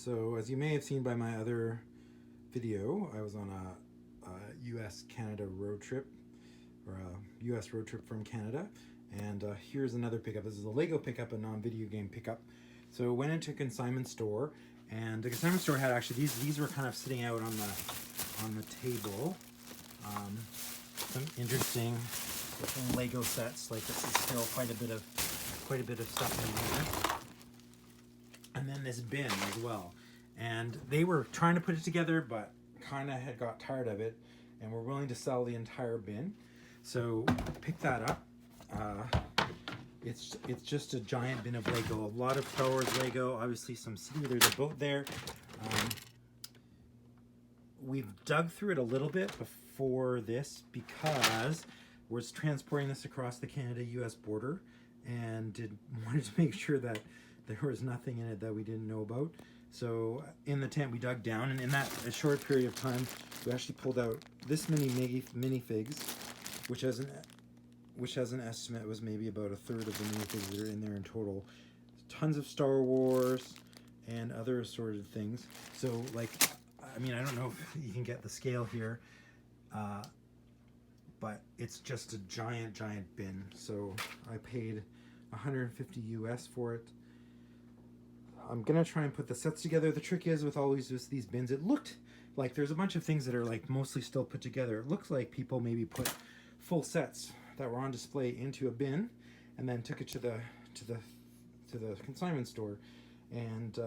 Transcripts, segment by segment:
So as you may have seen by my other video, I was on a US-Canada road trip, or a US road trip from Canada, and here's another pickup. This is a Lego pickup, a non-video game pickup. So went into a consignment store, and the consignment store had actually these were kind of sitting out on the table. Some interesting Lego sets. Like, this is still quite a bit of stuff in here. And then this bin as well. And they were trying to put it together, but kind of had got tired of it and were willing to sell the entire bin. So pick that up. It's just a giant bin of Lego. A lot of Star Wars Lego. Obviously some city. There's a boat there. We've dug through it a little bit before this because we're transporting this across the Canada-US border, and wanted to make sure that there was nothing in it that we didn't know about. So in the tent we dug down, and in that a short period of time we actually pulled out this many minifigs, which has an estimate was maybe about a third of the minifigs that are in there in total. Tons of Star Wars and other assorted things. So, like, I mean, I don't know if you can get the scale here, but it's just a giant bin. So I paid $150 US for it. I'm gonna try and put the sets together. The trick is with always just these bins, it looked like there's a bunch of things that are like mostly still put together. It looks like people maybe put full sets that were on display into a bin and then took it to the consignment store, and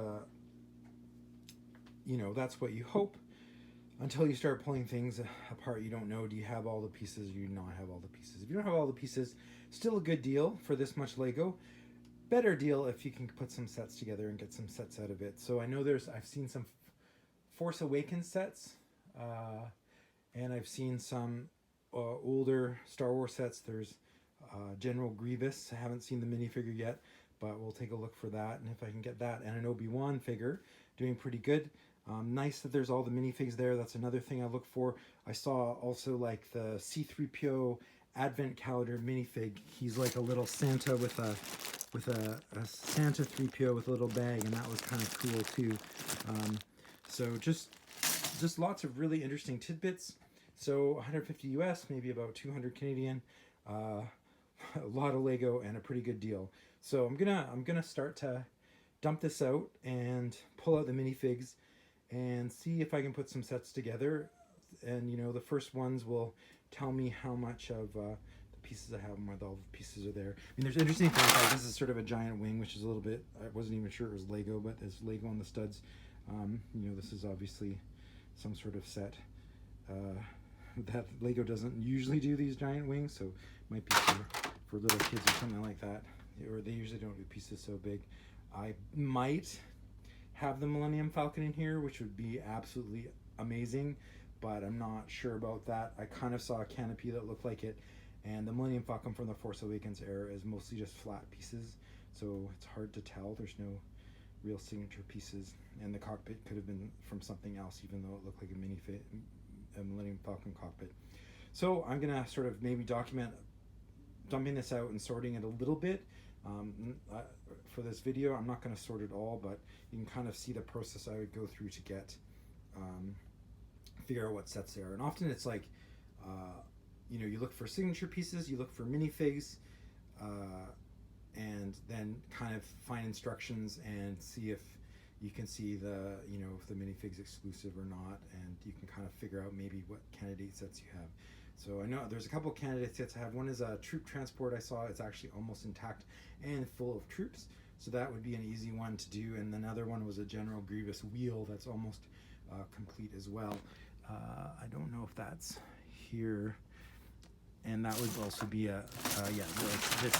you know, that's what you hope. Until you start pulling things apart, you don't know, do you have all the pieces, or do you not have all the pieces? If you don't have all the pieces, still a good deal for this much Lego. Better deal if you can put some sets together and get some sets out of it. So I know I've seen some Force Awakens sets, and I've seen some older Star Wars sets. There's General Grievous. I haven't seen the minifigure yet, but we'll take a look for that. And if I can get that, and an Obi-Wan figure, doing pretty good. Nice that there's all the minifigs there. That's another thing I look for. I saw also like the C-3PO Advent Calendar minifig. He's like a little Santa with a Santa 3PO with a little bag, and that was kind of cool too. So just lots of really interesting tidbits. So 150 US, maybe about 200 Canadian. A lot of Lego and a pretty good deal. So I'm gonna start to dump this out and pull out the minifigs and see if I can put some sets together. And you know, the first ones will tell me how much of the pieces I have and whether all the pieces are there. I mean, there's interesting things like this is sort of a giant wing, which is a little bit, I wasn't even sure it was Lego, but there's Lego on the studs. You know, this is obviously some sort of set. That Lego doesn't usually do these giant wings, so it might be for little kids or something like that. Or they usually don't do pieces so big. I might have the Millennium Falcon in here, which would be absolutely amazing, but I'm not sure about that. I kind of saw a canopy that looked like it, and the Millennium Falcon from the Force Awakens era is mostly just flat pieces, so it's hard to tell. There's no real signature pieces, and the cockpit could have been from something else, even though it looked like a Millennium Falcon cockpit. So I'm gonna sort of maybe document dumping this out and sorting it a little bit. For this video, I'm not going to sort it all, but you can kind of see the process I would go through to get figure out what sets there are. And often it's like, you know, you look for signature pieces, you look for minifigs, and then kind of find instructions and see if you can see the, you know, if the minifig's exclusive or not, and you can kind of figure out maybe what candidate sets you have. So I know there's a couple of candidate sets I have. One is a troop transport I saw. It's actually almost intact and full of troops. So that would be an easy one to do. And another one was a General Grievous wheel that's almost complete as well. I don't know if that's here. And that would also be yeah,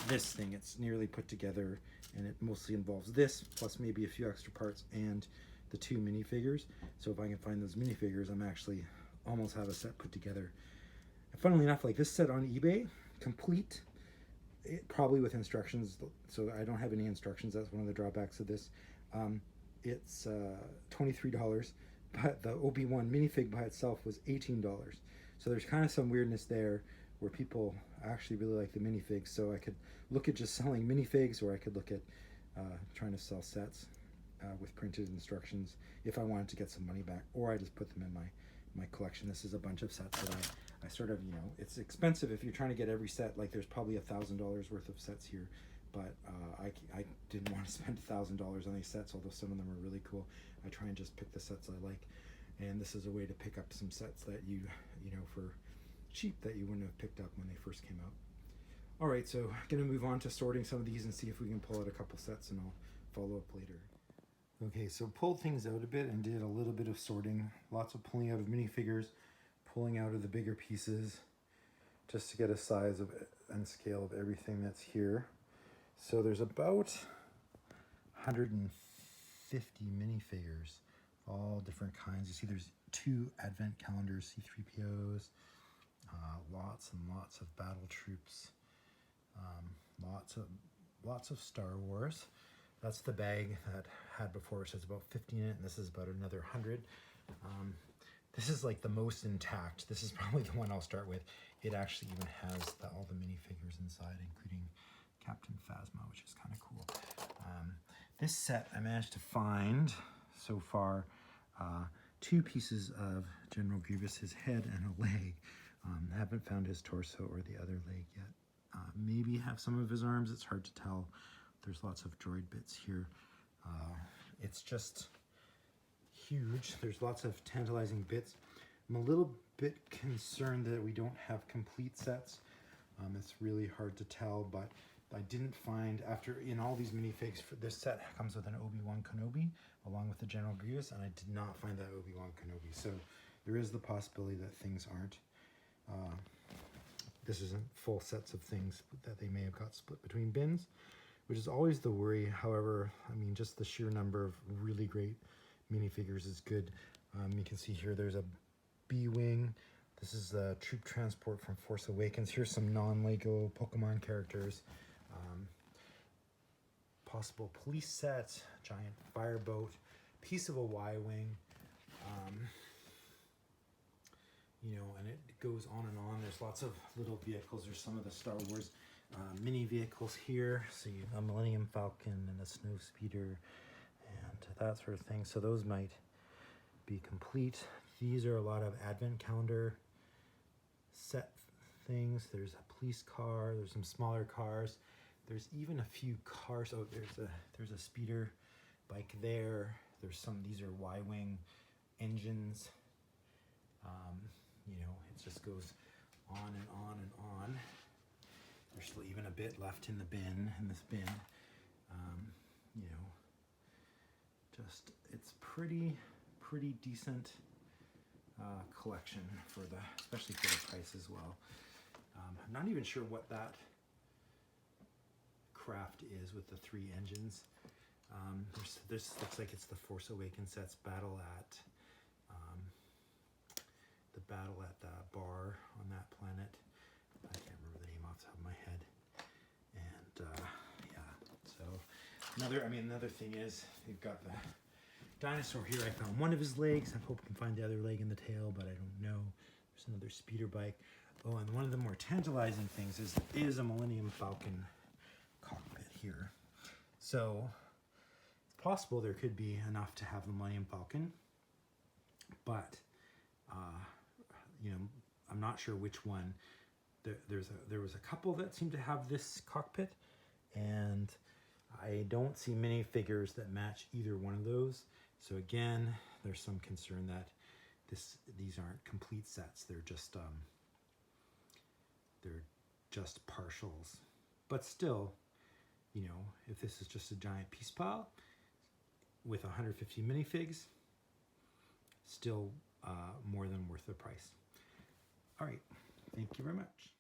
this thing. It's nearly put together, and it mostly involves this, plus maybe a few extra parts and the two minifigures. So if I can find those minifigures, I'm actually almost have a set put together. Funnily enough, like this set on eBay, complete, probably with instructions, so I don't have any instructions. That's one of the drawbacks of this. It's $23, but the Obi-Wan minifig by itself was $18. So there's kind of some weirdness there where people actually really like the minifigs. So I could look at just selling minifigs, or I could look at trying to sell sets. with printed instructions if I wanted to get some money back, or I just put them in my collection. This is a bunch of sets that I sort of, it's expensive if you're trying to get every set. Like there's probably $1,000 worth of sets here, but I didn't want to spend $1,000 on these sets, although some of them are really cool. I try and just pick the sets I like, and this is a way to pick up some sets that you know, for cheap that you wouldn't have picked up when they first came out. All right, so I'm gonna move on to sorting some of these and see if we can pull out a couple sets, and I'll follow up later. Okay, so pulled things out a bit and did a little bit of sorting. Lots of pulling out of minifigures, pulling out of the bigger pieces, just to get a size of and scale of everything that's here. So there's about 150 minifigures, all different kinds. You see there's 2 advent calendars, C-3POs, lots and lots of battle troops, lots of Star Wars. That's the bag that had before, so it's about 50 in it, and this is about another 100. This is like the most intact. This is probably the one I'll start with. It actually even has all the minifigures inside, including Captain Phasma, which is kind of cool. This set I managed to find so far 2 pieces of General Grievous's head and a leg. I haven't found his torso or the other leg yet. Maybe have some of his arms. It's hard to tell. There's lots of droid bits here. It's just huge. There's lots of tantalizing bits. I'm a little bit concerned that we don't have complete sets. It's really hard to tell, but I didn't find, in all these minifigs, this set comes with an Obi-Wan Kenobi along with the General Grievous, and I did not find that Obi-Wan Kenobi. So there is the possibility that things aren't. This isn't full sets of things that they may have got split between bins, which is always the worry. However, I mean, just the sheer number of really great minifigures is good. You can see here there's a B-Wing. This is the troop transport from Force Awakens. Here's some non-Lego Pokemon characters. Possible police set, giant fireboat, piece of a Y-Wing. And it goes on and on. There's lots of little vehicles. There's some of the Star Wars mini vehicles here. So you have a Millennium Falcon and a Snow Speeder and that sort of thing. So those might be complete. These are a lot of advent calendar set things. There's a police car. There's some smaller cars. There's even a few cars. Oh, there's a speeder bike there. There's some. These are Y-Wing engines. It just goes on and on and on. There's still even a bit left in this bin. It's pretty decent collection especially for the price as well. I'm not even sure what that craft is with the 3 engines. This looks like it's the Force Awakens sets battle at the bar on that planet. I can't remember the name off the top of my head. And so another thing is you've got the dinosaur here. I found one of his legs. I hope I can find the other leg in the tail, but I don't know. There's another speeder bike. Oh, and one of the more tantalizing things is a Millennium Falcon cockpit here. So it's possible there could be enough to have the Millennium Falcon, but I'm not sure which one. There was a couple that seemed to have this cockpit, and I don't see minifigures that match either one of those. So again, there's some concern that these aren't complete sets. They're just partials. But still, if this is just a giant piece pile with 150 minifigs, still more than worth the price. All right, thank you very much.